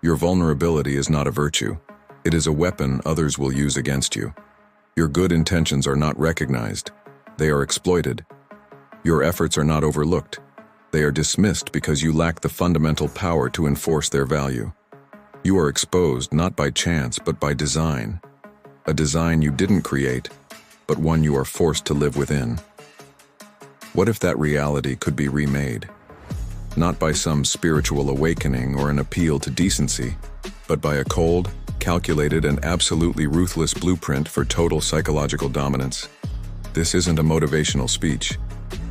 Your vulnerability is not a virtue. It is a weapon others will use against you. Your good intentions are not recognized. They are exploited. Your efforts are not overlooked. They are dismissed because you lack the fundamental power to enforce their value. You are exposed not by chance but by design. A design you didn't create, but one you are forced to live within. What if that reality could be remade? Not by some spiritual awakening or an appeal to decency, but by a cold, calculated, and absolutely ruthless blueprint for total psychological dominance. This isn't a motivational speech.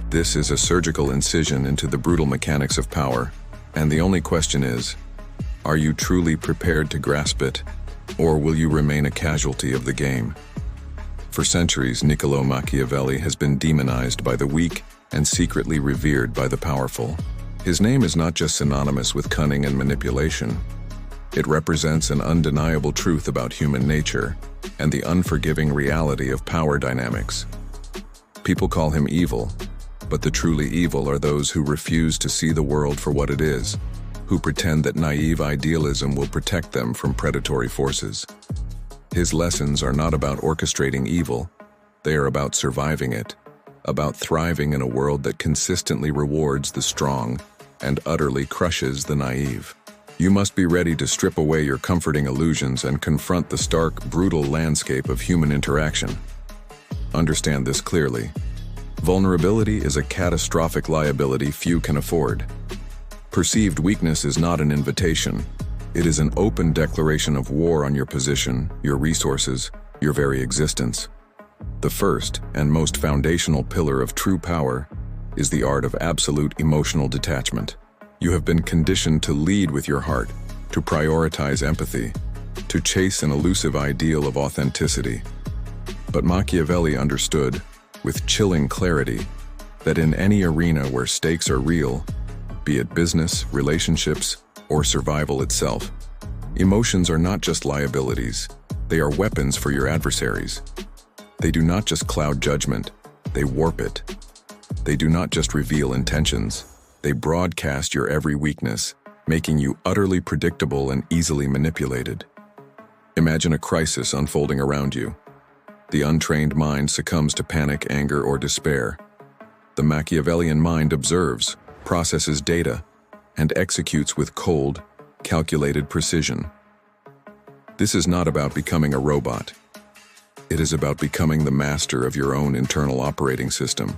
This is a surgical incision into the brutal mechanics of power, and the only question is, are you truly prepared to grasp it, or will you remain a casualty of the game? For centuries, Niccolo Machiavelli has been demonized by the weak and secretly revered by the powerful. His name is not just synonymous with cunning and manipulation. It represents an undeniable truth about human nature and the unforgiving reality of power dynamics. People call him evil, but the truly evil are those who refuse to see the world for what it is, who pretend that naive idealism will protect them from predatory forces. His lessons are not about orchestrating evil, they are about surviving it, about thriving in a world that consistently rewards the strong and utterly crushes the naive. You must be ready to strip away your comforting illusions and confront the stark, brutal landscape of human interaction. Understand this clearly. Vulnerability is a catastrophic liability few can afford. Perceived weakness is not an invitation. It is an open declaration of war on your position, your resources, your very existence. The first and most foundational pillar of true power is the art of absolute emotional detachment. You have been conditioned to lead with your heart, to prioritize empathy, to chase an elusive ideal of authenticity. But Machiavelli understood, with chilling clarity, that in any arena where stakes are real, be it business, relationships, or survival itself, emotions are not just liabilities, they are weapons for your adversaries. They do not just cloud judgment, they warp it. They do not just reveal intentions, they broadcast your every weakness, making you utterly predictable and easily manipulated. Imagine a crisis unfolding around you. The untrained mind succumbs to panic, anger, or despair. The Machiavellian mind observes, processes data, and executes with cold, calculated precision. This is not about becoming a robot. It is about becoming the master of your own internal operating system.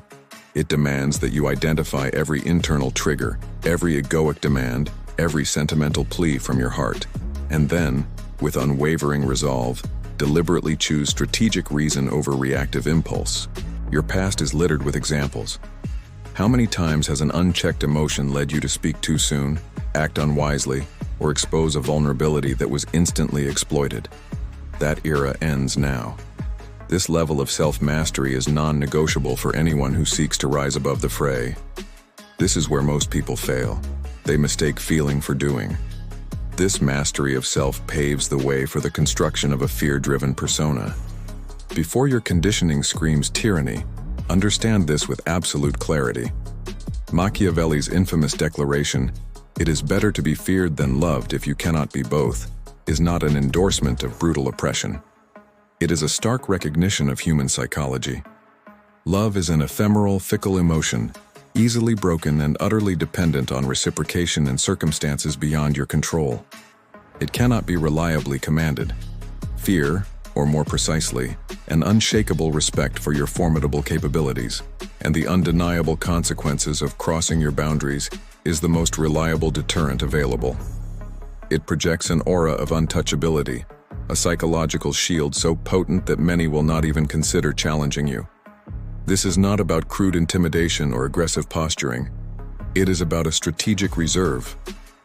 It demands that you identify every internal trigger, every egoic demand, every sentimental plea from your heart, and then, with unwavering resolve, deliberately choose strategic reason over reactive impulse. Your past is littered with examples. How many times has an unchecked emotion led you to speak too soon, act unwisely, or expose a vulnerability that was instantly exploited? That era ends now. This level of self-mastery is non-negotiable for anyone who seeks to rise above the fray. This is where most people fail. They mistake feeling for doing. This mastery of self paves the way for the construction of a fear-driven persona. Before your conditioning screams tyranny, understand this with absolute clarity. Machiavelli's infamous declaration, "It is better to be feared than loved if you cannot be both," is not an endorsement of brutal oppression. It is a stark recognition of human psychology. Love is an ephemeral, fickle emotion, easily broken and utterly dependent on reciprocation and circumstances beyond your control. It cannot be reliably commanded. Fear, or more precisely, an unshakable respect for your formidable capabilities, and the undeniable consequences of crossing your boundaries is the most reliable deterrent available. It projects an aura of untouchability, a psychological shield so potent that many will not even consider challenging you. This is not about crude intimidation or aggressive posturing. It is about a strategic reserve,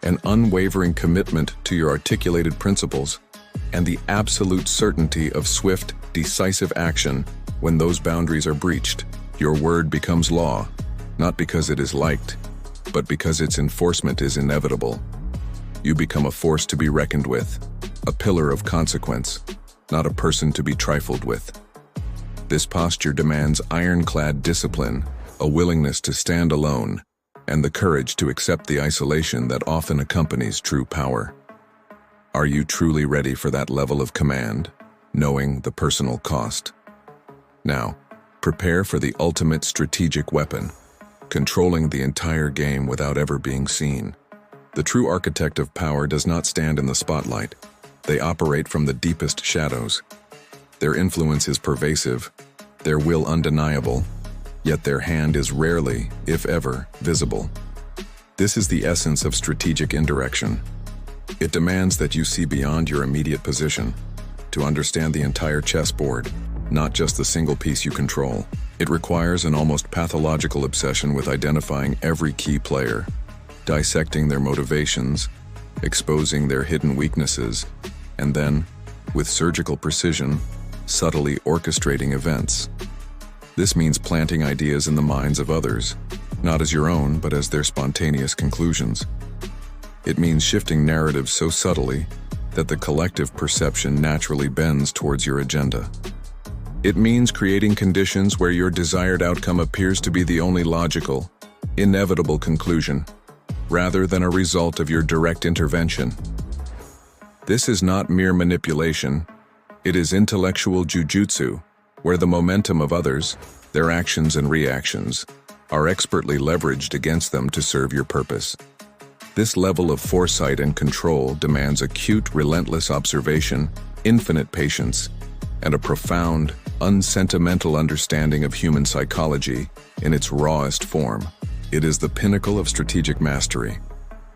an unwavering commitment to your articulated principles, and the absolute certainty of swift, decisive action when those boundaries are breached. Your word becomes law, not because it is liked, but because its enforcement is inevitable. You become a force to be reckoned with, a pillar of consequence, not a person to be trifled with. This posture demands ironclad discipline, a willingness to stand alone, and the courage to accept the isolation that often accompanies true power. Are you truly ready for that level of command, knowing the personal cost? Now, prepare for the ultimate strategic weapon, controlling the entire game without ever being seen. The true architect of power does not stand in the spotlight. They operate from the deepest shadows. Their influence is pervasive, their will undeniable, yet their hand is rarely, if ever, visible. This is the essence of strategic indirection. It demands that you see beyond your immediate position, to understand the entire chessboard, not just the single piece you control. It requires an almost pathological obsession with identifying every key player, dissecting their motivations, exposing their hidden weaknesses, and then, with surgical precision, subtly orchestrating events. This means planting ideas in the minds of others, not as your own, but as their spontaneous conclusions. It means shifting narratives so subtly that the collective perception naturally bends towards your agenda. It means creating conditions where your desired outcome appears to be the only logical, inevitable conclusion, rather than a result of your direct intervention. This is not mere manipulation, it is intellectual jujutsu, where the momentum of others, their actions and reactions, are expertly leveraged against them to serve your purpose. This level of foresight and control demands acute, relentless observation, infinite patience, and a profound, unsentimental understanding of human psychology in its rawest form. It is the pinnacle of strategic mastery,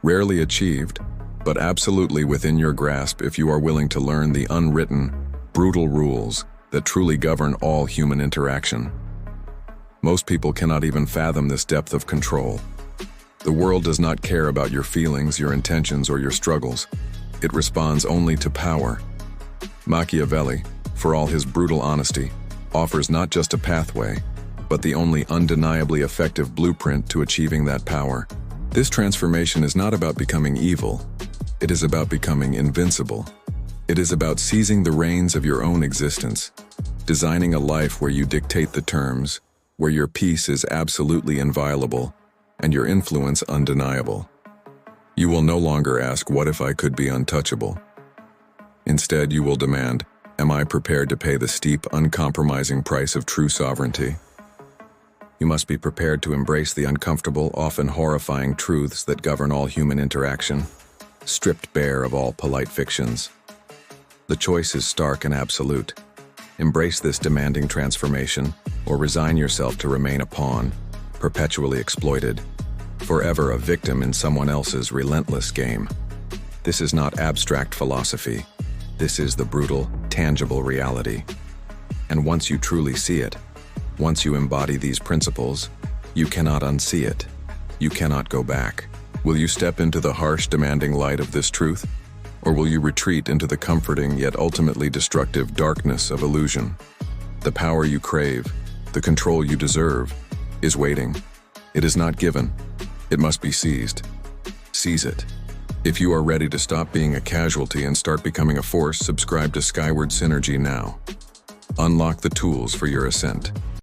rarely achieved, but absolutely within your grasp if you are willing to learn the unwritten, brutal rules that truly govern all human interaction. Most people cannot even fathom this depth of control. The world does not care about your feelings, your intentions, or your struggles. It responds only to power. Machiavelli, for all his brutal honesty, offers not just a pathway, but the only undeniably effective blueprint to achieving that power. This transformation is not about becoming evil. It is about becoming invincible. It is about seizing the reins of your own existence, designing a life where you dictate the terms, where your peace is absolutely inviolable, and your influence undeniable. You will no longer ask, "What if I could be untouchable?" Instead, you will demand, "Am I prepared to pay the steep, uncompromising price of true sovereignty?" You must be prepared to embrace the uncomfortable, often horrifying truths that govern all human interaction, stripped bare of all polite fictions. The choice is stark and absolute. Embrace this demanding transformation, or resign yourself to remain a pawn, perpetually exploited, forever a victim in someone else's relentless game. This is not abstract philosophy. This is the brutal, tangible reality. And once you truly see it, once you embody these principles, you cannot unsee it. You cannot go back. Will you step into the harsh, demanding light of this truth? Or will you retreat into the comforting yet ultimately destructive darkness of illusion? The power you crave, the control you deserve, is waiting. It is not given. It must be seized. Seize it. If you are ready to stop being a casualty and start becoming a force, subscribe to Skyward Synergy now. Unlock the tools for your ascent.